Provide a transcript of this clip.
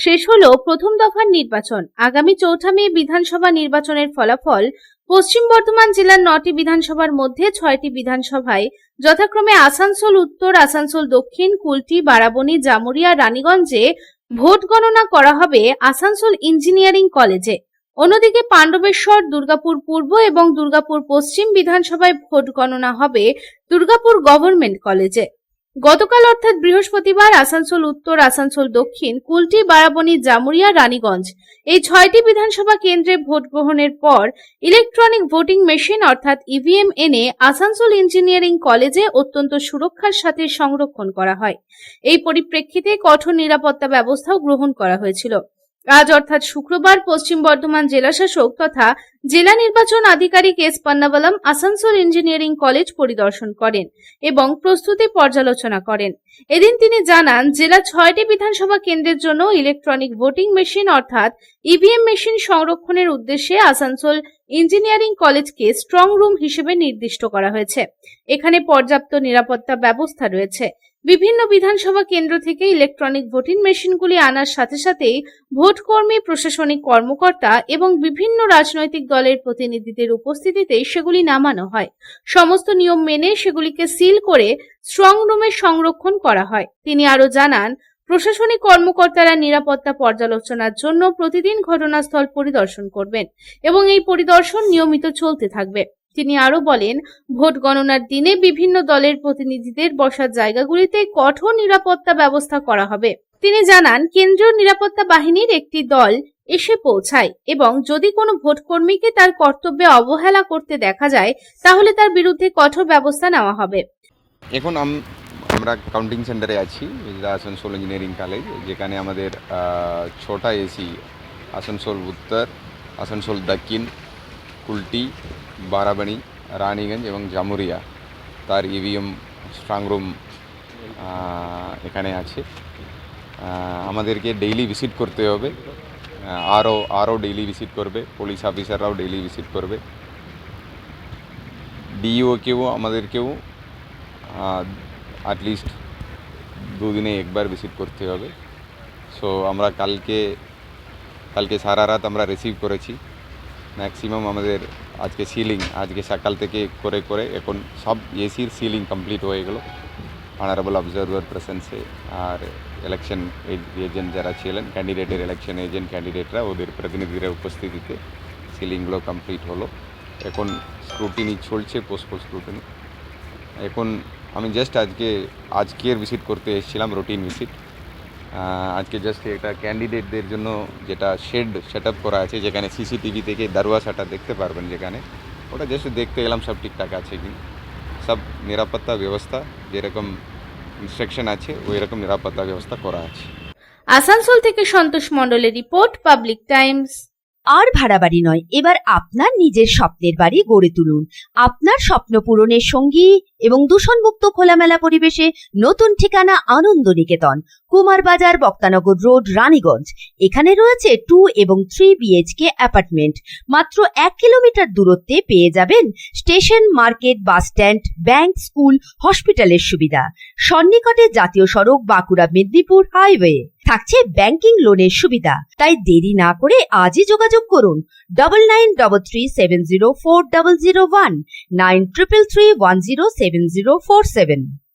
শেষ হলো প্রথম দফার নির্বাচন। আগামী ৪ মে বিধানসভা নির্বাচনের ফলাফল। পশ্চিম বর্ধমান জেলার ৯টি বিধানসভার মধ্যে ৬টি বিধানসভায় যথাক্রমে আসানসোল উত্তর, আসানসোল দক্ষিণ, কুলটি, বারাবণী, জামুরিয়া, রানীগঞ্জে ভোট গণনা করা হবে আসানসোল ইঞ্জিনিয়ারিং কলেজে। অন্যদিকে পাণ্ডবেশ্বর, দুর্গাপুর পূর্ব এবং দুর্গাপুর পশ্চিম বিধানসভায় ভোট গণনা হবে দুর্গাপুর গভর্নমেন্ট কলেজে। গতকাল অর্থাৎ বৃহস্পতিবার আসানসোল উত্তর, আসানসোল দক্ষিণ, কুলটি, বারাবণী, জামুরিয়া, রানীগঞ্জ এই ৬টি বিধানসভা কেন্দ্রে ভোট গ্রহণের পর ইলেকট্রনিক ভোটিং মেশিন অর্থাৎ ইভিএম এনে আসানসোল ইঞ্জিনিয়ারিং কলেজে অত্যন্ত সুরক্ষার সাথে সংরক্ষণ করা হয়। এই পরিপ্রেক্ষিতে কঠোর নিরাপত্তা ব্যবস্থাও গ্রহণ করা হয়েছিল। আজ অর্থাৎ শুক্রবার পশ্চিম বর্ধমান জেলাশাসক তথা জেলা নির্বাচন আধিকারিক এস পান্নাবালাম আসানসোল ইঞ্জিনিয়ারিং কলেজ পরিদর্শন করেন এবং প্রস্তুতি পর্যালোচনা করেন। এদিন তিনি জানান, জেলা ৬টি বিধানসভা কেন্দ্রের জন্য ইলেকট্রনিক ভোটিং মেশিন অর্থাৎ ইভিএম মেশিন সংরক্ষণের উদ্দেশ্যে আসানসোল ইঞ্জিনিয়ারিং কলেজকে স্ট্রং রুম হিসেবে নির্দিষ্ট করা হয়েছে। এখানে পর্যাপ্ত নিরাপত্তা ব্যবস্থা রয়েছে। বিভিন্ন বিধানসভা কেন্দ্র থেকে ইলেকট্রনিক ভোটিং মেশিনগুলি আনার সাথে সাথেই ভোটকর্মী, প্রশাসনিক কর্মকর্তা এবং বিভিন্ন রাজনৈতিক দলের প্রতিনিধিদের উপস্থিতিতে সেগুলি নামানো হয়। সমস্ত নিয়ম মেনে সেগুলিকে সিল করে স্ট্রং রুমে সংরক্ষণ করা হয়। তিনি আরো জানান, প্রশাসনিক কর্মকর্তারা নিরাপত্তা পর্যালোচনার জন্য প্রতিদিন ঘটনাস্থল পরিদর্শন করবেন এবং এই পরিদর্শন নিয়মিত চলতে থাকবে। তিনি আরো বলেন, ভোট গণনার দিনে বিভিন্ন দলের প্রতিনিধিদের বসার জায়গাগুলিতে কঠোর নিরাপত্তা ব্যবস্থা করা হবে। তিনি জানান, কেন্দ্রীয় নিরাপত্তা বাহিনীর একটি দল এসে পৌঁছায় এবং যদি কোনো ভোটকর্মীকে তার কর্তব্যে অবহেলা করতে দেখা যায় তাহলে তার বিরুদ্ধে কঠোর ব্যবস্থা নেওয়া হবে। এখন আমরা কাউন্টিং সেন্টারে আছি, আসানসোল ইঞ্জিনিয়ারিং কলেজ, যেখানে আমাদের ৬টা এসি আসানসোল উত্তর, আসানসোল দক্ষিণ, কুলটি, বারাবণী, রানীগঞ্জ এবং জামুরিয়া তার ইভিএম স্ট্রং রুম এখানে আছে। আমাদেরকে ডেইলি ভিজিট করতে হবে, আরও ডেইলি ভিজিট করবে, পুলিশ অফিসাররাও ডেইলি ভিজিট করবে, ডিইওকেও আমাদেরকেও অ্যাটলিস্ট 2 দিনে একবার ভিজিট করতে হবে। সো আমরা কালকে সারা রাত আমরা রিসিভ করেছি। ম্যাক্সিমাম আমাদের আজকে সকাল থেকে করে এখন সব এসির সিলিং কমপ্লিট হয়ে গেল অনারেবল অবজারভার প্রেজেন্সে। আর ইলেকশন এজেন্ট যারা ছিলেন, ক্যান্ডিডেটের ইলেকশন এজেন্ট ক্যান্ডিডেটরা ওদের প্রতিনিধিরা উপস্থিতিতে সিলিংগুলো কমপ্লিট হলো। এখন স্ক্রুটিনি চলছে, পোস্ট স্ক্রুটিনি। এখন আমি জাস্ট আজকের ভিজিট করতে এসেছিলাম, রুটিন ভিজিট। আজকে জাস্ট একটা ক্যান্ডিডেটদের জন্য যেটা শেড সেট আপ করা আছে, যেখানে সিসিটিভি থেকে দরওয়াজাটা দেখতে পারবেন, যেখানে ওটা জাস্ট দেখতে গেলাম সব ঠিকঠাক আছে কি। সব নিরাপত্তা ব্যবস্থা যেরকম ইনস্ট্রাকশন আছে ওই রকম নিরাপত্তা ব্যবস্থা করা আছে। আসানসোল থেকে সন্তোষ মণ্ডলের রিপোর্ট, পাবলিক টাইমস। আর ভাড়া বাড়ি নয়, এবার আপনার নিজের স্বপ্নের বাড়ি গড়ে তুলুন। আপনার স্বপ্ন পূরণের সঙ্গী এবং দূষণমুক্ত খোলামেলা পরিবেশে নতুন ঠিকানা আনন্দ নিকেতন, কুমার বাজার, বক্তানগর রোড, রানীগঞ্জ। এখানে রয়েছে 2 এবং 3 BHK অ্যাপার্টমেন্ট। মাত্র 1 কিলোমিটার দূরত্বে পেয়ে যাবেন station, market, bus stand, bank, school, হসপিটালের সুবিধা। সন্নিকটে জাতীয় সড়ক, বাঁকুড়া মেদিনীপুর হাইওয়ে। থাকছে ব্যাংকিং লোনের সুবিধা। তাই দেরি না করে আজই যোগাযোগ করুন 9933704001, 9333107047।